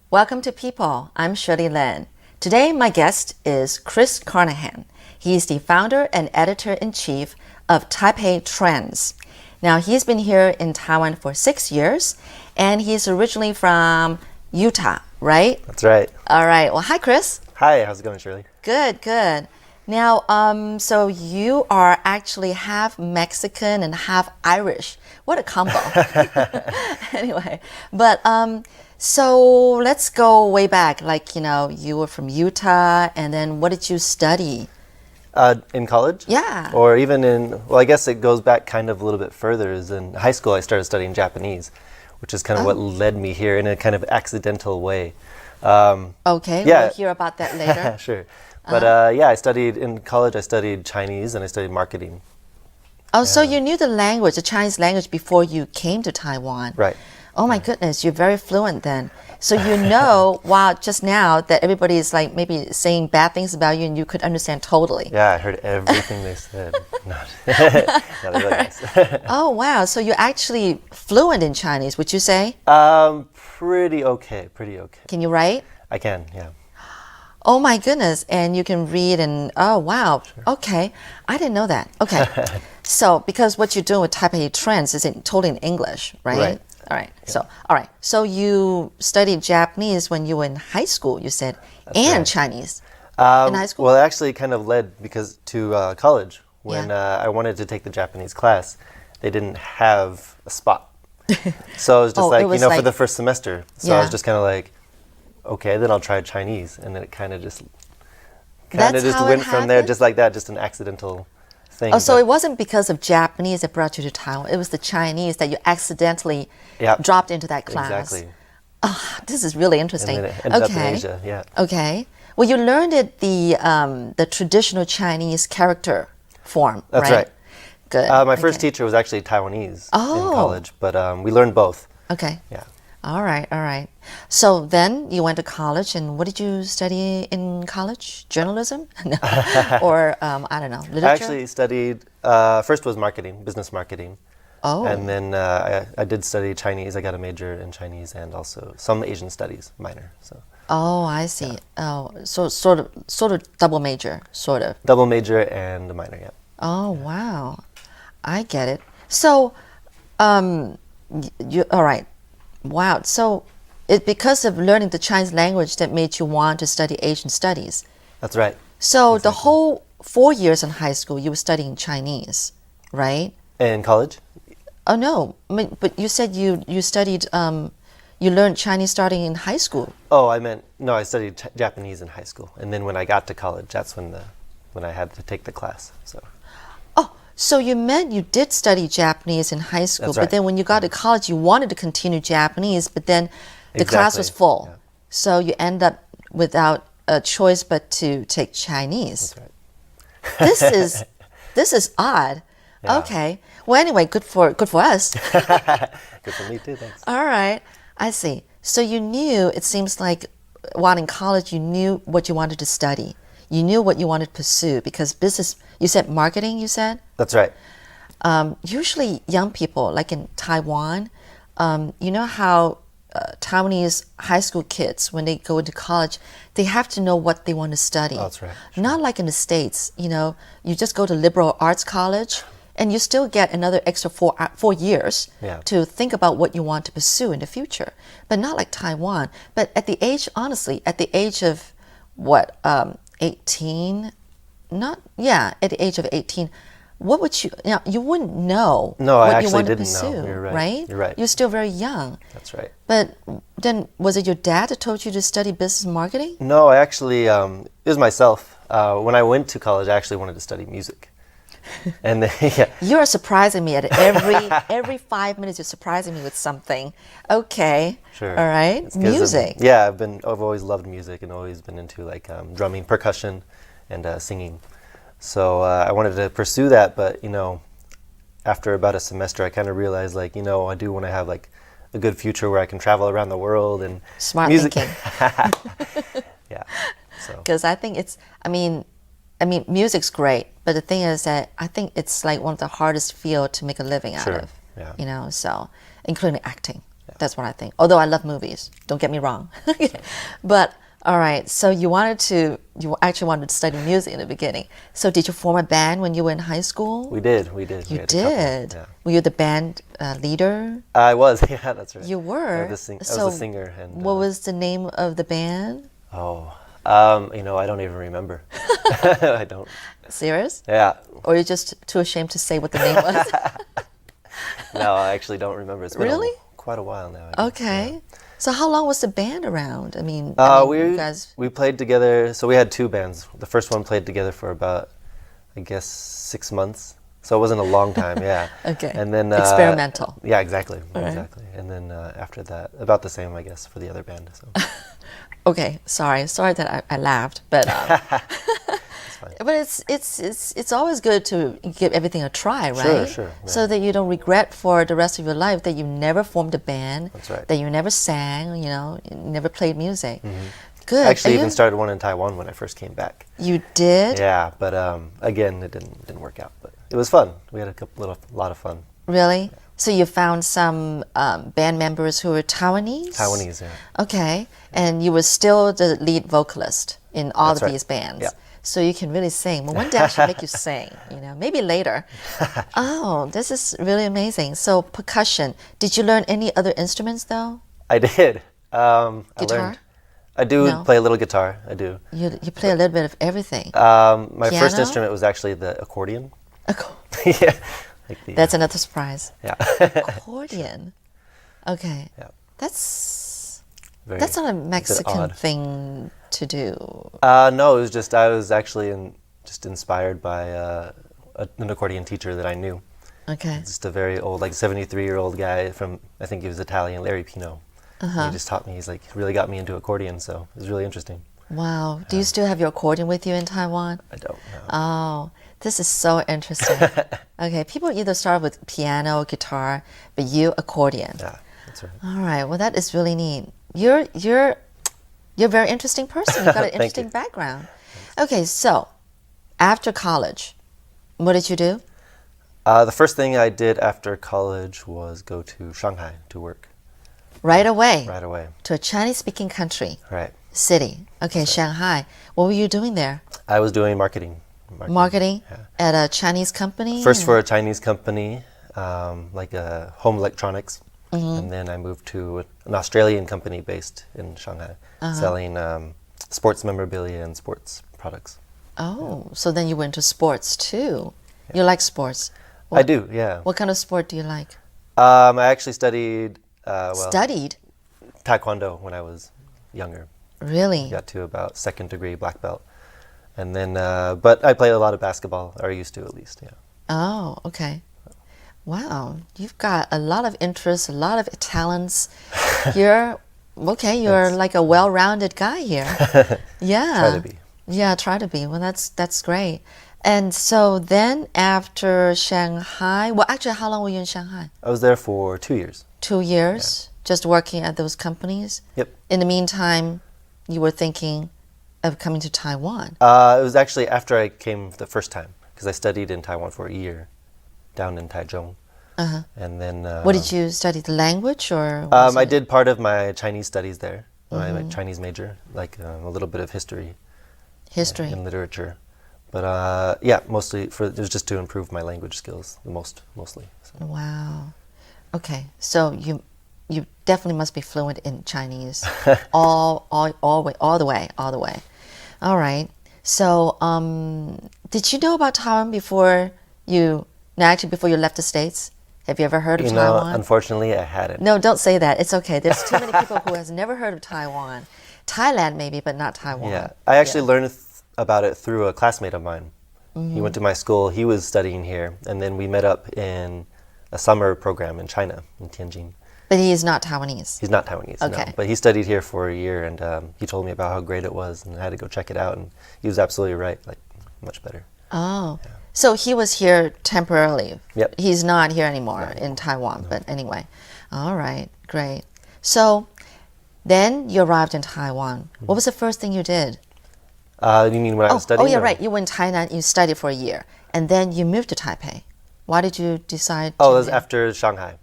Welcome to People. I'm Shirley Lin. Today, my guest is Chris Carnahan. He's the founder and editor-in-chief of Taipei Trends. Now, he's been here in Taiwan for 6 years, and he's originally from Utah, right? That's right. All right. Well, hi, Chris. Hi, how's it going, Shirley? Good, good. Now, so you are actually half Mexican and half Irish. What a combo. Anyway, but so let's go way back. You were from Utah, and then what did you study? In college? Yeah. Or even I guess it goes back kind of a little bit further. Is in high school I started studying Japanese, which is kind of what led me here in a kind of accidental way. Okay, yeah. we'll hear about that later. Sure. But in college I studied Chinese and I studied marketing. Oh, so you knew the language, the Chinese language, before you came to Taiwan. Right. Oh my goodness, you're very fluent then. So you know, wow, just now that everybody is like maybe saying bad things about you and you could understand totally. Yeah, I heard everything they said. Not really nice. Oh wow, so you're actually fluent in Chinese, would you say? Pretty okay. Can you write? I can, yeah. Oh my goodness, and you can read and, oh wow, sure. Okay. I didn't know that. Okay. So, because what you're doing with Taipei Trends is totally in English, right? Right. All right. Yeah. So, all right. So you studied Japanese when you were in high school, you said, That's and right. Chinese in high school? Well, it actually kind of led to college. When I wanted to take the Japanese class, they didn't have a spot. So it was just for the first semester. So I was just kind of like, okay, then I'll try Chinese. And then it kind of just went from there, just like that, just an accidental thing. Oh, so it wasn't because of Japanese that brought you to Taiwan. It was the Chinese that you accidentally dropped into that class. Exactly. Oh, this is really interesting. And then it ended up in Asia, yeah. Okay. Well, you learned it the traditional Chinese character form, That's right. Good. My first teacher was actually Taiwanese in college, but we learned both. Okay. Yeah. All right. So then you went to college, and what did you study in college? Journalism? No. Or, I don't know, literature? I actually studied, first was marketing, business marketing. Oh. And then I did study Chinese. I got a major in Chinese and also some Asian studies minor. So. Oh, I see. Yeah. Oh, so sort of double major, sort of. Double major and a minor, yeah. Oh, wow. I get it. So, all right. Wow. So, it's because of learning the Chinese language that made you want to study Asian studies. That's right. So, exactly. The whole 4 years in high school, you were studying Chinese, right? In college? Oh, no. But you said you studied, you learned Chinese starting in high school. Oh, I studied Japanese in high school. And then when I got to college, that's when I had to take the class. So. So you meant you did study Japanese in high school, That's right. But then when you got to college, you wanted to continue Japanese, but then the class was full. Yeah. So you end up without a choice but to take Chinese. That's right. This is odd. Yeah. Okay. Well, anyway, good for us. Good for me too, thanks. All right. I see. So you knew, it seems like while in college, you knew what you wanted to study. You knew what you wanted to pursue because business, you said marketing, you said? That's right. Usually young people, like in Taiwan, you know how Taiwanese high school kids, when they go into college, they have to know what they want to study. Oh, that's right. Sure. Not like in the States, you just go to liberal arts college and you still get another extra 4 years to think about what you want to pursue in the future. But not like Taiwan. But at the age of what, 18? At the age of 18, what would you wouldn't know what you want to pursue, You're right. right? You're right. You're still very young. That's right. But then, was it your dad that told you to study business marketing? No, I actually, it was myself. When I went to college, I actually wanted to study music. And then, You're surprising me at every 5 minutes. You're surprising me with something. Okay. Sure. All right. Music. I've always loved music and always been into like drumming, percussion, and singing. So I wanted to pursue that, but after about a semester, I kind of realized I do want to have like a good future where I can travel around the world and smart music. thinking. Yeah. So. Because I think music's great, but the thing is that I think it's like one of the hardest fields to make a living out of. Yeah. So including acting. That's what I think. Although I love movies, don't get me wrong. But all right, so you actually wanted to study music in the beginning. So did you form a band when you were in high school? We did. You did? Yeah. Were you the band leader? I was, yeah, that's right. You were? I was the singer. And, what was the name of the band? I don't even remember. I don't. Serious? Yeah. Or you're just too ashamed to say what the name was? No, I actually don't remember. It's been quite a while now. Okay. Yeah. So how long was the band around? You guys... We played together, so we had two bands. The first one played together for about, I guess, 6 months. So it wasn't a long time, yeah. Okay. And then experimental. Yeah, exactly. Right. Exactly. And then after that, about the same, I guess, for the other band. So. Okay, sorry that I laughed, but but it's always good to give everything a try, right? Sure. Yeah. So that you don't regret for the rest of your life that you never formed a band, that's right. That you never sang, you never played music. Mm-hmm. Good. I actually even started one in Taiwan when I first came back. You did? Yeah, but again, it didn't work out. But it was fun. We had a lot of fun. Really? Yeah. So you found some band members who were Taiwanese? Taiwanese, yeah. Okay. And you were still the lead vocalist in all of these bands. Yeah. So you can really sing. Well, one day I should make you sing, maybe later. Oh, this is really amazing. So percussion. Did you learn any other instruments though? I did. Guitar? I do play a little guitar. I do. You play a little bit of everything. My first instrument was actually the accordion. Yeah. That's another surprise. Yeah. Accordion. Okay. Yeah. That's not a Mexican thing to do. No, it was just I was actually just inspired by an accordion teacher that I knew. Okay. Just a very old, 73-year-old guy from, I think he was Italian, Larry Pino. He just taught me. He's really got me into accordion, so it was really interesting. Wow. Do you still have your accordion with you in Taiwan? I don't know. Oh, this is so interesting. Okay, people either start with piano, guitar, but you accordion. Yeah, that's right. All right. Well, that is really neat. You're a very interesting person. You've got an interesting background. Okay, so after college, what did you do? The first thing I did after college was go to Shanghai to work. Right away? Right away. To a Chinese-speaking country? Right. City. Okay, Shanghai. What were you doing there? I was doing marketing. Marketing? Yeah. At a Chinese company? First for a Chinese company, like home electronics. Mm-hmm. And then I moved to an Australian company based in Shanghai, selling sports memorabilia and sports products. Oh, so then you went to sports too. Yeah. You like sports? I do, yeah. What kind of sport do you like? I actually studied... studied? Taekwondo when I was younger. Really? Got to about second degree black belt. And then, but I played a lot of basketball, or used to at least, yeah. Oh, okay. Wow, you've got a lot of interests, a lot of talents. You're like a well-rounded guy here. Yeah. Try to be. Yeah, try to be. Well, that's great. And so then after Shanghai, well, actually, how long were you in Shanghai? I was there for 2 years. 2 years? Yeah. Just working at those companies? Yep. In the meantime, you were thinking of coming to Taiwan? It was actually after I came the first time, because I studied in Taiwan for a year, down in Taichung. Uh-huh. And then... what did you study, the language or? I did part of my Chinese studies there, my Chinese major, a little bit of history. History. And literature. But yeah, mostly it was just to improve my language skills, mostly. So. Wow. Okay, so you definitely must be fluent in Chinese, all the way. All right. So, did you know about Taiwan before you left the States? Have you ever heard of Taiwan? Unfortunately, I hadn't. No, don't say that. It's okay. There's too many people who has never heard of Taiwan. Thailand maybe, but not Taiwan. Yeah, I actually learned about it through a classmate of mine. Mm-hmm. He went to my school. He was studying here, and then we met up in a summer program in China, in Tianjin. But he is not Taiwanese. He's not Taiwanese, okay. No. But he studied here for a year, and he told me about how great it was, and I had to go check it out, and he was absolutely right, much better. Oh, yeah. So he was here temporarily. Yep. He's not here anymore in Taiwan, but anyway. All right, great. So then you arrived in Taiwan. Mm-hmm. What was the first thing you did? You mean when I was studying? Oh, yeah, right. You went to Thailand, you studied for a year, and then you moved to Taipei. Why did you decide to... Oh, it was after Shanghai.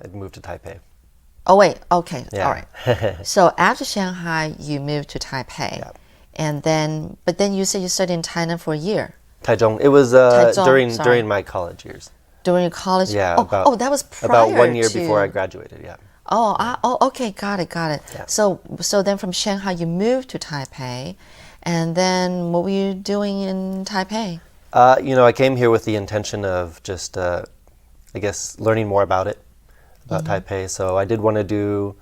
I moved to Taipei. Oh, wait. Okay. Yeah. All right. So after Shanghai, you moved to Taipei. Yeah. And then, but then you said you studied in Thailand for a year. Taichung. It was Taichung, during my college years. During your college? Yeah. That was prior about 1 year to... before I graduated. Yeah. Okay, got it. Yeah. So then from Shanghai you moved to Taipei, and then what were you doing in Taipei? I came here with the intention of just, I guess, learning more about Taipei. So I did want to do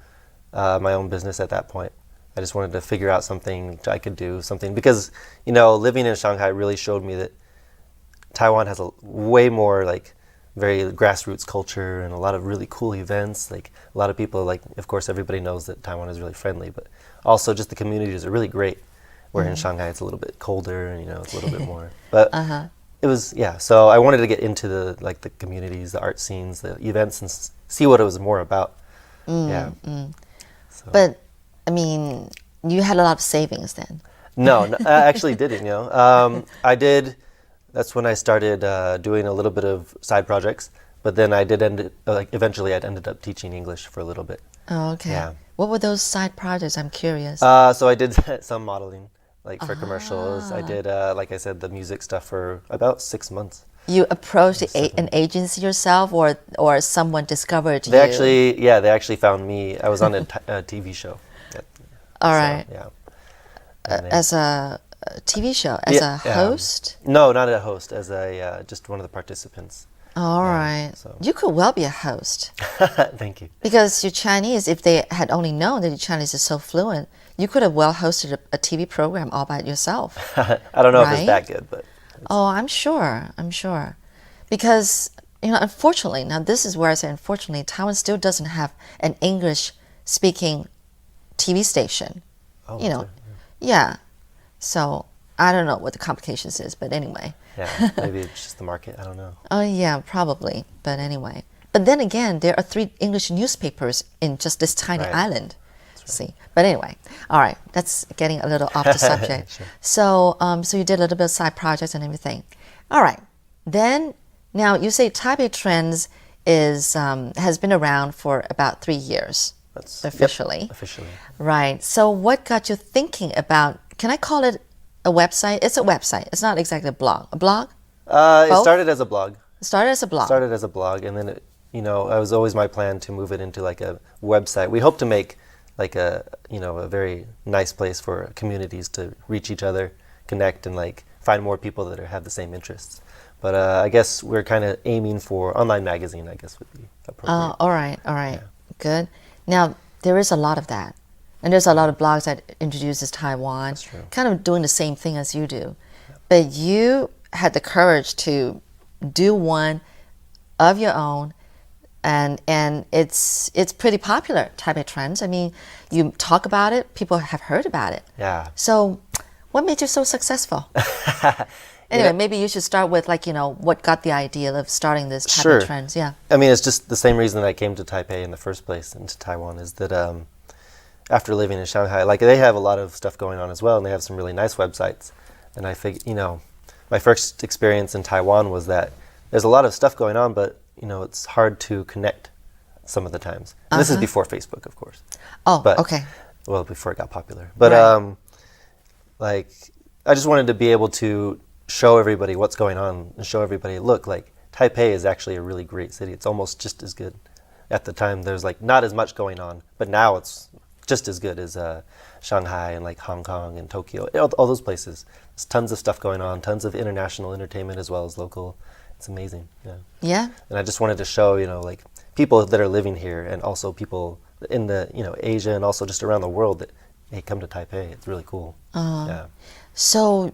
my own business at that point. I just wanted to figure out something I could do, something because, living in Shanghai really showed me that Taiwan has a way more like very grassroots culture and a lot of really cool events. Like a lot of people, like of course everybody knows that Taiwan is really friendly, but also just the communities are really great. Where in Shanghai it's a little bit colder and it's a little bit more. But it was so I wanted to get into the communities, the art scenes, the events, and see what it was more about. So. But I mean, you had a lot of savings then. No, I actually didn't. I did. That's when I started doing a little bit of side projects. But then I did eventually I'd ended up teaching English for a little bit. Oh, okay. Yeah. What were those side projects? I'm curious. So I did some modeling, like for commercials. I did, like I said, the music stuff for about 6 months. You approached an agency yourself, or someone discovered you? They actually found me. I was on a TV show. All right. Yeah. As a TV show, as a host? No, not a host. As a just one of the participants. All right. So. You could well be a host. Thank you. Because you're Chinese. If they had only known that your Chinese is so fluent, you could have well hosted a TV program all by yourself. I don't know if it's that good, but. I'm sure. Because, unfortunately, now this is where I say unfortunately, Taiwan still doesn't have an English-speaking TV station. Oh, yeah. So I don't know what the complications is, but anyway. Yeah, maybe it's just the market. I don't know. Oh, yeah, probably. But anyway. But then again, there are 3 English newspapers in just this tiny island. Right. See. But anyway, all right, that's getting a little off the subject. Sure. So you did a little bit of side projects and everything. All right. Then, now you say Taipei Trends has been around for about 3 years. That's officially. Yep, officially. Right. So what got you thinking about, can I call it a website? It's a website. It's not exactly a blog. A blog? It started as a blog. Started as a blog, and then it was always my plan to move it into like a website. We hope to make like a very nice place for communities to reach each other, connect, and like find more people that have the same interests. But I guess we're kind of aiming for online magazine, I guess would be appropriate. All right. Yeah. Good. Now, there is a lot of that. And there's a lot of blogs that introduces Taiwan, kind of doing the same thing as you do. Yep. But you had the courage to do one of your own, and it's pretty popular, Taipei Trends. I mean, you talk about it, people have heard about it. Yeah. So what made you so successful? Anyway, maybe you should start with what got the idea of starting this Taipei Trends. Yeah. I mean, it's just the same reason that I came to Taipei in the first place, into Taiwan, is that after living in Shanghai, like they have a lot of stuff going on as well, and they have some really nice websites. And I figured, my first experience in Taiwan was that there's a lot of stuff going on, but it's hard to connect some of the times. And this is before Facebook, of course. Oh, okay. Well, before it got popular. But like, I just wanted to be able to show everybody what's going on and show everybody, look, like Taipei is actually a really great city. It's almost just as good. At the time, there's like not as much going on, but now it's just as good as Shanghai and like Hong Kong and Tokyo, all those places. There's tons of stuff going on, tons of international entertainment as well as local. It's amazing. Yeah. And I just wanted to show, like people that are living here, and also people in the Asia and also just around the world that come to Taipei. It's really cool. Yeah. So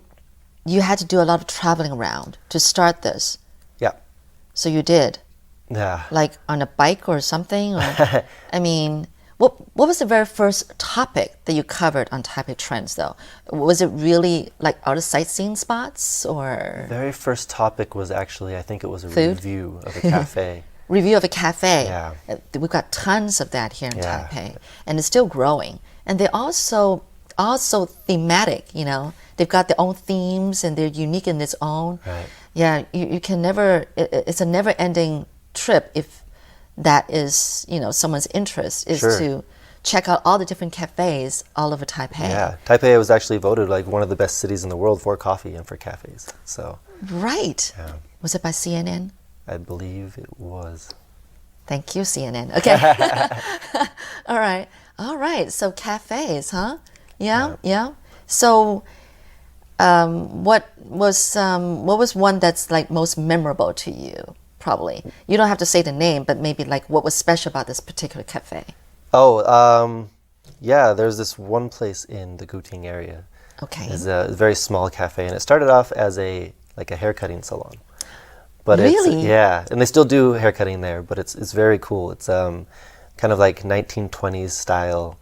you had to do a lot of traveling around to start this. Yeah. So you did. Yeah. Like on a bike or something? Or, I mean, what was the very first topic that you covered on Taipei Trends, though? Was it really like other sightseeing spots, or? The very first topic was actually, I think it was a review of a cafe. Review of a cafe. Yeah. We've got tons of that here in Taipei, and it's still growing. And they're also thematic, They've got their own themes, and they're unique in its own. Right. Yeah, you can never, it's a never-ending trip if that is, someone's interest is to check out all the different cafes all over Taipei. Yeah, Taipei was actually voted like one of the best cities in the world for coffee and for cafes. So. Right. Yeah. Was it by CNN? I believe it was. Thank you, CNN. Okay. All right. All right. So cafes, huh? Yeah. So, what was one that's like most memorable to you? Probably. You don't have to say the name, but maybe like what was special about this particular cafe? Oh, yeah. There's this one place in the Guting area. Okay. It's a very small cafe, and it started off as a haircutting salon. But really? And they still do haircutting there, but it's very cool. It's kind of like 1920s style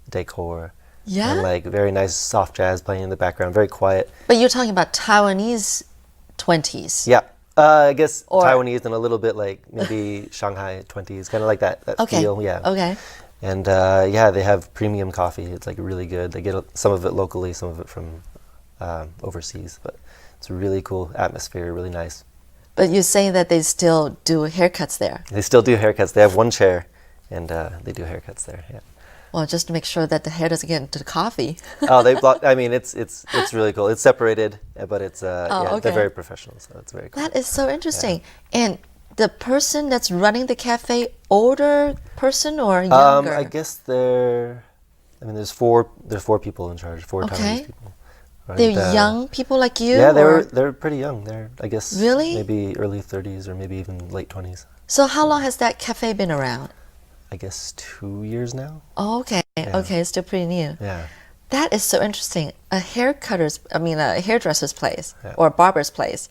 decor. Yeah. And like very nice soft jazz playing in the background, very quiet. But you're talking about Taiwanese 20s. Yeah. I guess Taiwanese and a little bit like maybe Shanghai 20s, kind of like that feel. Yeah. Okay. And they have premium coffee. It's like really good. They get some of it locally, some of it from overseas, but it's a really cool atmosphere, really nice. But you're saying that they still do haircuts there? They still do haircuts. They have one chair, and they do haircuts there. Yeah. Well, just to make sure that the hair doesn't get into the coffee. Oh, they block. I mean, it's really cool. It's separated, but it's okay. They're very professional, so it's very cool. That is so interesting. Yeah. And the person that's running the cafe, older person or younger? I guess there's four people in charge, four Taiwanese people. They're young people like you? Yeah, they're pretty young. They're, I guess, really? Maybe early 30s or maybe even late 20s. So how long has that cafe been around? I guess 2 years now. Oh, okay. Yeah. Okay, it's still pretty new. Yeah. That is so interesting. A hairdresser's place or a barber's place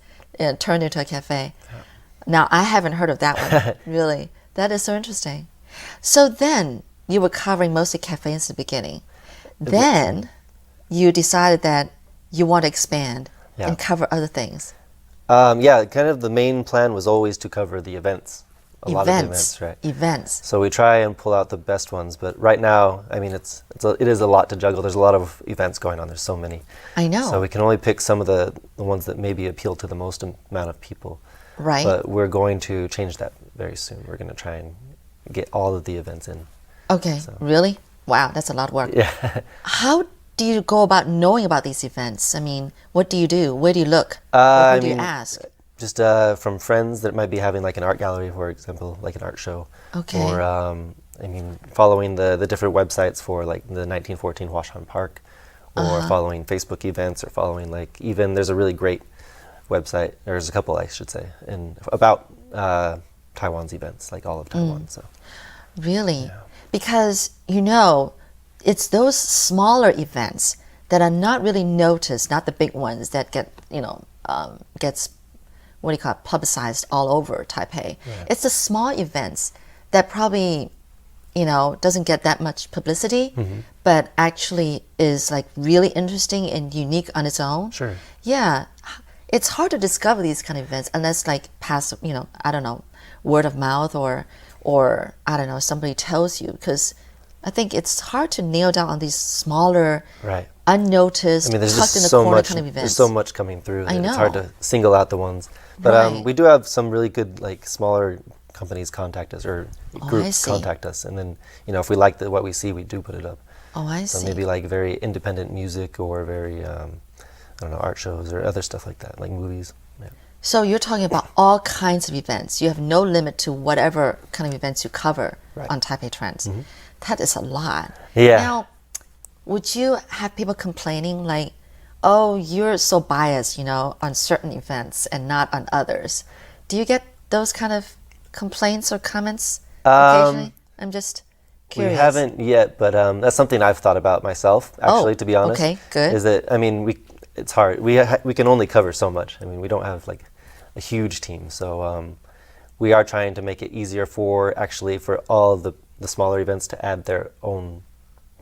turned into a cafe. Yeah. Now, I haven't heard of that one, really. That is so interesting. So then, you were covering mostly cafes in the beginning. Then, you decided that you want to expand and cover other things. Kind of the main plan was always to cover the events. A lot of the events, right? Events. So we try and pull out the best ones, but right now, I mean, it is a lot to juggle. There's a lot of events going on. There's so many. I know. So we can only pick some of the ones that maybe appeal to the most amount of people. Right. But we're going to change that very soon. We're going to try and get all of the events in. Okay. So. Really? Wow, that's a lot of work. Yeah. How do you go about knowing about these events? I mean, what do you do? Where do you look? Or who do you ask? Just from friends that might be having like an art gallery, for example, like an art show. Okay. Or, following the different websites for like the 1914 Huashan Park, or following Facebook events, or following even there's a really great website, there's a couple I should say, about Taiwan's events, like all of Taiwan. So. Really? Yeah. Because, it's those smaller events that are not really noticed, not the big ones that get, gets publicized all over Taipei. Yeah. It's the small events that probably, doesn't get that much publicity, but actually is like really interesting and unique on its own. Sure. Yeah. It's hard to discover these kind of events unless past, I don't know, word of mouth or I don't know, somebody tells you, because I think it's hard to nail down on these smaller, unnoticed, there's tucked in the so corner much, kind of events. There's so much coming through that I know. It's hard to single out the ones. But we do have some really good smaller companies contact us, or groups contact us, and then if we like what we see, we do put it up. Oh, I see. So maybe very independent music, or very I don't know, art shows or other stuff like that, like movies. Yeah. So you're talking about all kinds of events. You have no limit to whatever kind of events you cover on Taipei Trends. Mm-hmm. That is a lot. Yeah. Now, would you have people complaining like, oh, you're so biased, on certain events and not on others? Do you get those kind of complaints or comments occasionally? I'm just curious. We haven't yet, but that's something I've thought about myself, actually, to be honest. Okay, good. Is that, it's hard. We can only cover so much. We don't have a huge team, so we are trying to make it easier for all the smaller events to add their own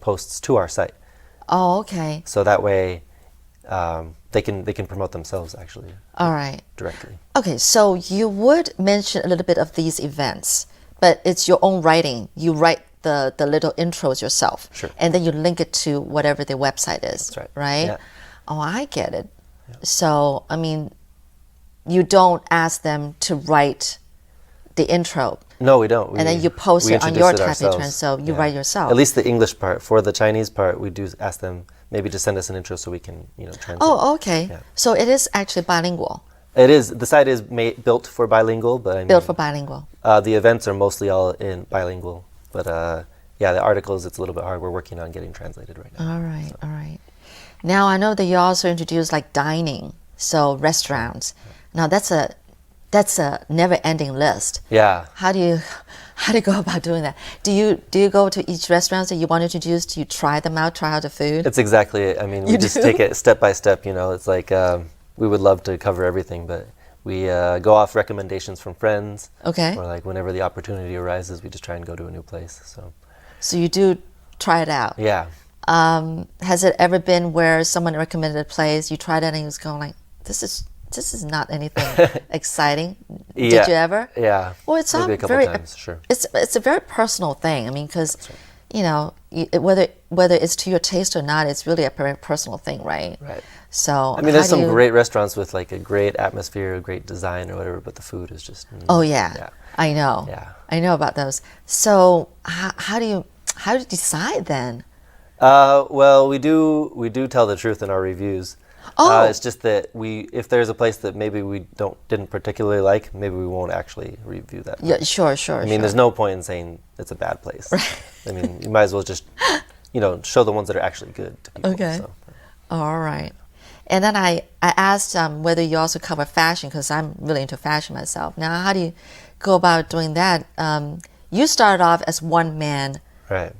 posts to our site. Oh, okay. So that way, they can promote themselves actually. All right. Directly. Okay, so you would mention a little bit of these events, but it's your own writing. You write the little intros yourself. Sure. And then you link it to whatever the website is. That's right. Right? Yeah. Oh, I get it. Yeah. So, you don't ask them to write the intro. No, we don't. And then you post it on your Taipei Trends, so you write yourself. At least the English part. For the Chinese part, we do ask them maybe to send us an intro so we can, translate. Oh, okay. Yeah. So it is actually bilingual. It is. The site is built for bilingual, but I mean, built for bilingual. The events are mostly all in bilingual, but yeah, the articles, it's a little bit hard. We're working on getting translated right now. All right, all right. Now I know that you also introduced like dining, so restaurants. Now that's a never-ending list. Yeah. How do you go about doing that? Do you go to each restaurant that you want to introduce? Do you try them out, try out the food? It's exactly it. I mean, we just take it step by step. It's like we would love to cover everything, but we go off recommendations from friends. Okay. Or like whenever the opportunity arises, we just try and go to a new place. So you do try it out. Yeah. Has it ever been where someone recommended a place, you tried it and you was going like, this is not anything exciting? Yeah. Did you ever? Yeah. Well, it's maybe a couple times, sure. It's a very personal thing. I mean, because whether it's to your taste or not, it's really a very personal thing, right? Right. So I mean, there's some great restaurants with like a great atmosphere, a great design, or whatever, but the food is just. Oh yeah. I know. Yeah. I know about those. So how do you decide then? Well, we do tell the truth in our reviews. Oh. It's just that if there's a place that maybe we didn't particularly like, maybe we won't actually review that place. Yeah, sure. I mean, there's no point in saying it's a bad place. Right. I mean, you might as well just, show the ones that are actually good to people. Okay. So. All right. And then I asked whether you also cover fashion, because I'm really into fashion myself. Now, how do you go about doing that? You started off as one man, right?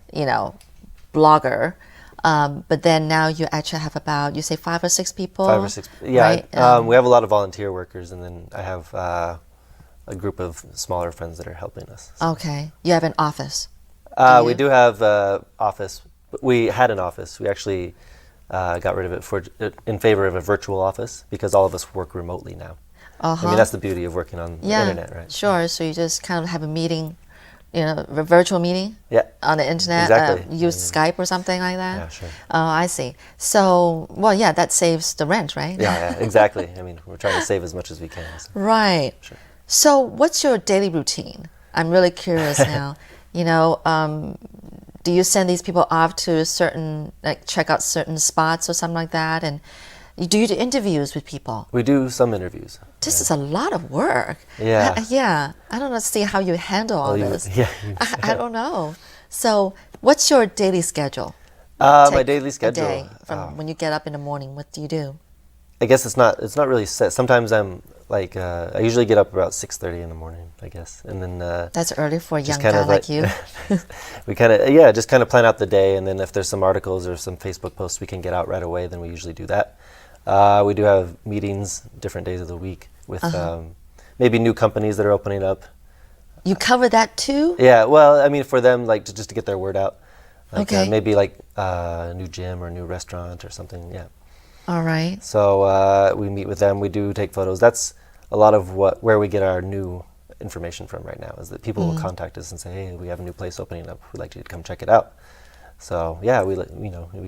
Blogger. But then now you actually have about, you say 5 or 6 people? 5 or 6, yeah. Right? We have a lot of volunteer workers, and then I have a group of smaller friends that are helping us. So. Okay. You have an office? We do have an office. We had an office. We actually got rid of it in favor of a virtual office because all of us work remotely now. I mean, that's the beauty of working on the internet, right? Sure. So you just kind of have a meeting, a virtual meeting on the internet. Exactly. Use Skype or something like that. Yeah, sure. Oh, I see. So, that saves the rent, right? Yeah, exactly. I mean, we're trying to save as much as we can. So. Right. Sure. So what's your daily routine? I'm really curious now. Do you send these people off to check out certain spots or something like that? And do you do interviews with people? We do some interviews. This is a lot of work. Yeah. Yeah. I don't know, see how you handle all this. Yeah. I don't know. So what's your daily schedule? My daily schedule. A day from when you get up in the morning, what do you do? I guess it's not really set. Sometimes I'm like I usually get up about 6:30 in the morning, I guess, and then that's early for a young guy like you. We just kind of plan out the day, and then if there's some articles or some Facebook posts we can get out right away, then we usually do that. We do have meetings different days of the week with maybe new companies that are opening up. You cover that too? Yeah, well, I mean, for them, like just to get their word out. Like, okay. Maybe like a new gym or a new restaurant or something. Yeah. All right. So we meet with them. We do take photos. That's a lot of where we get our new information from right now. Is that people will contact us and say, "Hey, we have a new place opening up. We'd like you to come check it out." So yeah, we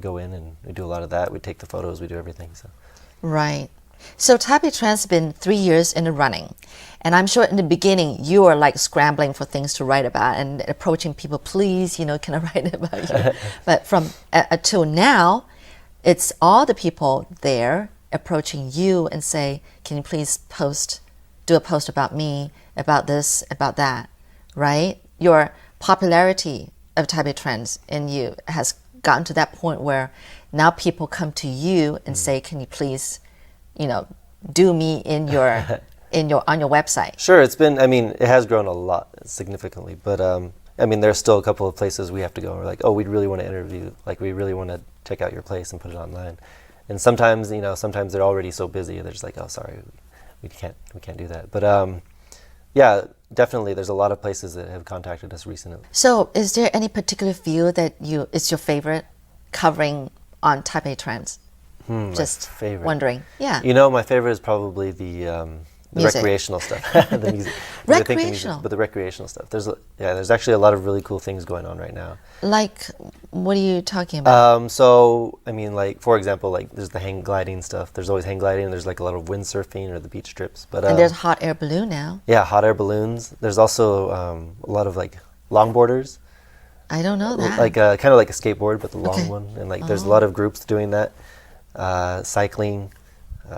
go in and we do a lot of that. We take the photos. We do everything. So. Right. So Taipei Trends has been 3 years in the running. And I'm sure in the beginning you were like scrambling for things to write about and approaching people, please, can I write about you? But from till now, it's all the people there approaching you and say, can you please do a post about me, about this, about that, right? Your popularity of Taipei Trends in you has gotten to that point where now people come to you and say, can you please, do me in your on your website? Sure, it has grown a lot significantly, but there's still a couple of places we have to go. We're like, oh, we'd really want to interview, like we really want to check out your place and put it online. And sometimes they're already so busy, they're just like, oh, sorry, we can't do that. But yeah, definitely, there's a lot of places that have contacted us recently. So, is there any particular field that is your favorite covering on Taipei Trends? Just wondering. Yeah. My favorite is probably the The recreational stuff. The music. Recreational? But the recreational stuff. There's actually a lot of really cool things going on right now. Like, what are you talking about? So, I mean, like, for example, like, there's the hang gliding stuff. There's always hang gliding, and there's, like, a lot of windsurfing or the beach trips. But and there's hot air balloon now. Yeah, hot air balloons. There's also a lot of, like, longboarders. I don't know that. Like, kind of like a skateboard, but the long one. And, like, there's a lot of groups doing that. Cycling.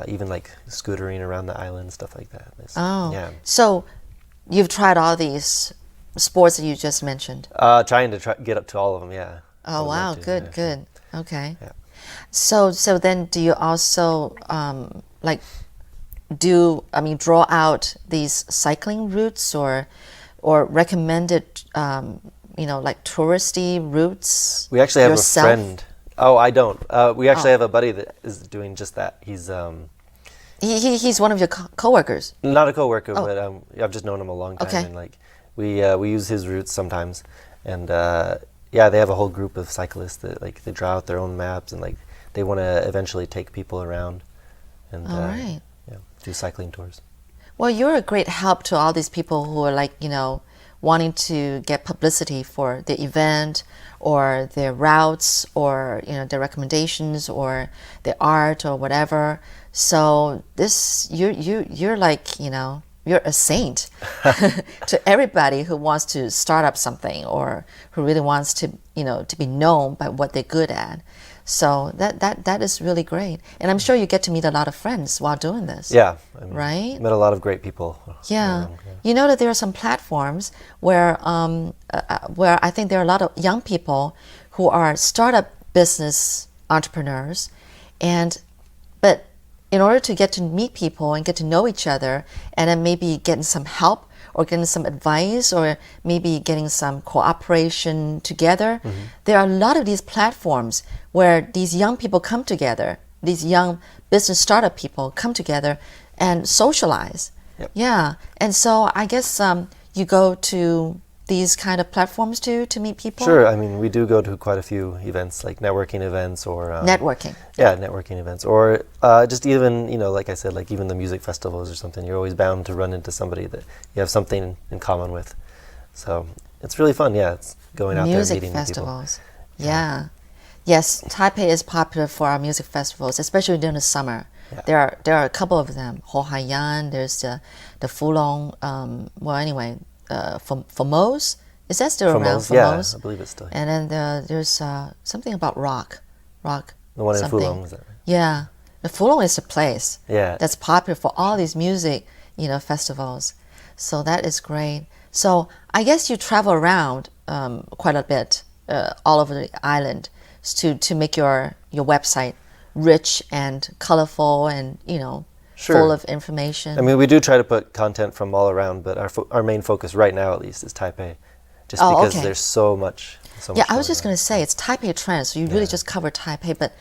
Even like scootering around the island, stuff like that. Yeah. So you've tried all these sports that you just mentioned? Trying to get up to all of them, yeah. Oh, wow. Good. Okay. Yeah. So then do you also draw out these cycling routes or recommended, like touristy routes? We actually have yourself? A friend. Oh, I don't. We actually have a buddy that is doing just that. He's he's one of your coworkers. Not a coworker, but I've just known him a long time, and like we use his routes sometimes. And they have a whole group of cyclists that like they draw out their own maps and like they want to eventually take people around and do cycling tours. Well, you're a great help to all these people who are like wanting to get publicity for the event or their routes or their recommendations or their art or whatever. So this you're like you're a saint to everybody who wants to start up something or who really wants to to be known by what they're good at. So that is really great, and I'm sure you get to meet a lot of friends while doing this. Yeah, right. Met a lot of great people. Yeah, you know that there are some platforms where I think there are a lot of young people who are startup business entrepreneurs, but in order to get to meet people and get to know each other, and then maybe getting some help or getting some advice or maybe getting some cooperation together. There are a lot of these platforms where these young people come together, these young business startup people come together and socialize. Yep. Yeah, and so I guess you go to these kind of platforms to meet people? Sure. I mean, we do go to quite a few events, like networking events or... networking. Yeah, networking events. Or just even, like I said, like even the music festivals or something, you're always bound to run into somebody that you have something in common with. So it's really fun, yeah. It's going out there and meeting festivals. People. Yeah. Yes, Taipei is popular for our music festivals, especially during the summer. Yeah. There are a couple of them. Ho Haiyan, there's the Fulong, Formose. Is that still around? Formose, yeah, I believe it's still here. And then there's something about rock. The one in Fulong, is that right? Yeah. The Fulong is the place that's popular for all these music, festivals. So that is great. So I guess you travel around quite a bit all over the island to make your website rich and colorful and, Sure. full of information. I mean, we do try to put content from all around, but our main focus right now, at least, is Taipei, just because there's so much. Yeah, I was just going to say it's Taipei Trends, so you really just cover Taipei, but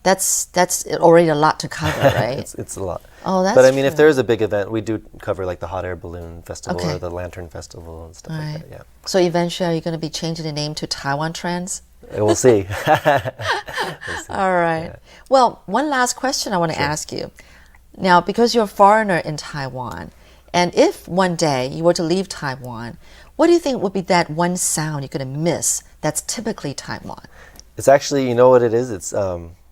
that's already a lot to cover, right? it's a lot. Oh, that's But I mean, true. if there is a big event, we do cover like the Hot Air Balloon Festival or the Lantern Festival and stuff like that. Yeah. So eventually, are you going to be changing the name to Taiwan Trends? We'll see. All right. Yeah. Well, one last question I want to ask you. Now, because you're a foreigner in Taiwan, and if one day you were to leave Taiwan, what do you think would be that one sound you're going to miss that's typically Taiwan? It's actually, you know what it is? It's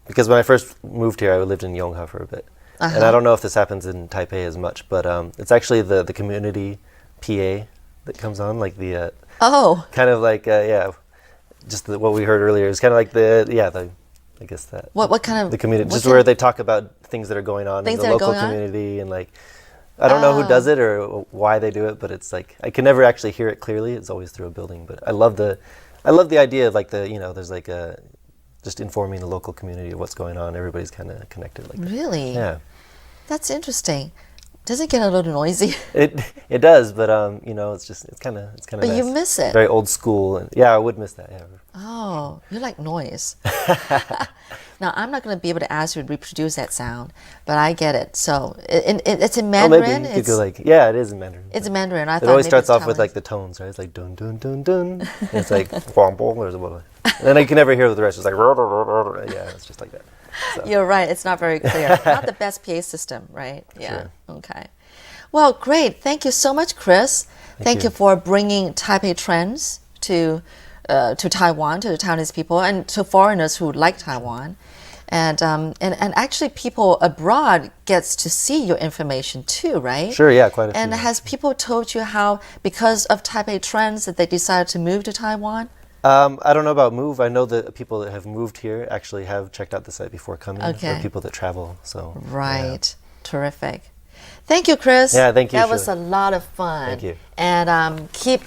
because when I first moved here, I lived in Yonghe for a bit. And I don't know if this happens in Taipei as much, but it's actually the community PA that comes on, like the... kind of like, just what we heard earlier is kind of like I guess that. What kind of... The community, just where they talk about things that are going on in the local community and like, I don't know who does it or why they do it, but it's like, I can never actually hear it clearly. It's always through a building, but I love the idea of like there's like just informing the local community of what's going on. Everybody's kind of connected like that. Really? Yeah. That's interesting. Does it get a little noisy? It does, but it's kind of But nice. you miss it. Very old school, and yeah, I would miss that. Yeah. Oh, you like noise. Now, I'm not going to be able to ask you to reproduce that sound, but I get it. So it's in Mandarin. Maybe you could go like, yeah, it is in Mandarin. It's in Mandarin. I it thought always maybe starts it's off with like the tones, right? It's like dun dun dun dun. And it's like bong bong or whatever. And then I can never hear the rest. It's like yeah, it's just like that. So. You're right. It's not very clear. Not the best PA system, right? Yeah. Sure. Okay. Well, great. Thank you so much, Chris. Thank you for bringing Taipei trends to Taiwan, to the Taiwanese people, and to foreigners who like Taiwan. And actually, people abroad gets to see your information too, right? Sure, yeah, quite a few. And has people told you how, because of Taipei trends, that they decided to move to Taiwan? I don't know about move. I know that people that have moved here actually have checked out the site before coming. Okay. Or people that travel. So right, terrific. Thank you, Chris. Yeah, thank you. That was a lot of fun. Thank you. And keep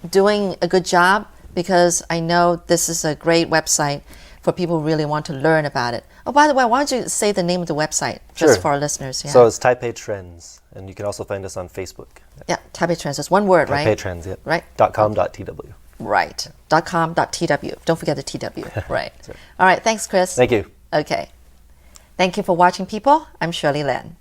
doing a good job, because I know this is a great website for people who really want to learn about it. Oh, by the way, why don't you say the name of the website just for our listeners? Yeah. So it's Taipei Trends, and you can also find us on Facebook. Yeah, Taipei Trends. It's one word, right? Taipei Trends, yeah. Right. .com.tw. Right. .com.tw. Don't forget the TW. Right. All right. Thanks, Chris. Thank you. Okay. Thank you for watching, people. I'm Shirley Lin.